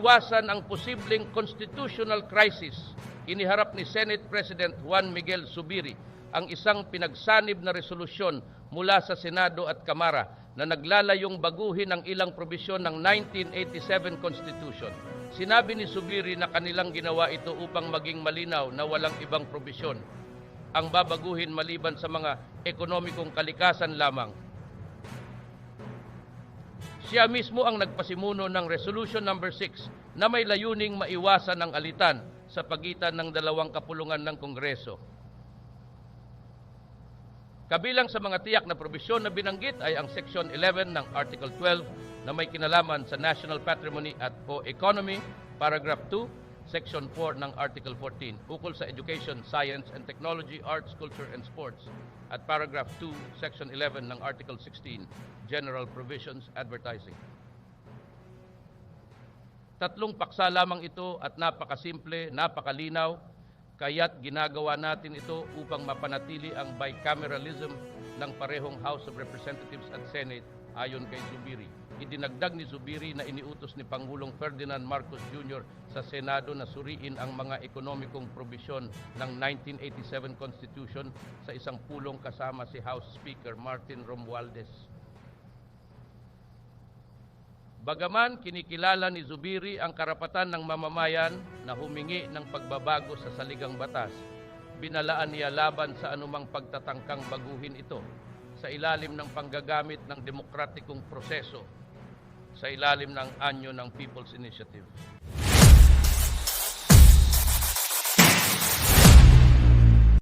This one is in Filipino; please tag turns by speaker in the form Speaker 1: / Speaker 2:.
Speaker 1: maiwasan ang posibleng constitutional crisis, iniharap ni Senate President Juan Miguel Zubiri ang isang pinagsanib na resolusyon mula sa Senado at Kamara na naglalayong baguhin ang ilang probisyon ng 1987 Constitution. Sinabi ni Zubiri na kanilang ginawa ito upang maging malinaw na walang ibang probisyon ang babaguhin maliban sa mga ekonomikong kalikasan lamang. Siya mismo ang nagpasimuno ng Resolution No. 6 na may layuning maiwasan ang alitan sa pagitan ng dalawang kapulungan ng Kongreso. Kabilang sa mga tiyak na probisyon na binanggit ay ang Section 11 ng Article 12 na may kinalaman sa national patrimony at o economy, Paragraph 2, Section 4 ng Article 14 ukol sa education, science and technology, arts, culture and sports at Paragraph 2, Section 11 ng Article 16, General Provisions Advertising. Tatlong paksa lamang ito at napakasimple, napakalinaw, kaya't ginagawa natin ito upang mapanatili ang bicameralism ng parehong House of Representatives at Senate ayon kay Zubiri. Idinagdag ni Zubiri na iniutos ni Pangulong Ferdinand Marcos Jr. sa Senado na suriin ang mga ekonomikong probisyon ng 1987 Constitution sa isang pulong kasama si House Speaker Martin Romualdez. Bagaman kinikilala ni Zubiri ang karapatan ng mamamayan na humingi ng pagbabago sa saligang batas, binalaan niya laban sa anumang pagtatangkang baguhin ito sa ilalim ng panggagamit ng demokratikong proseso sa ilalim ng anyo ng People's Initiative.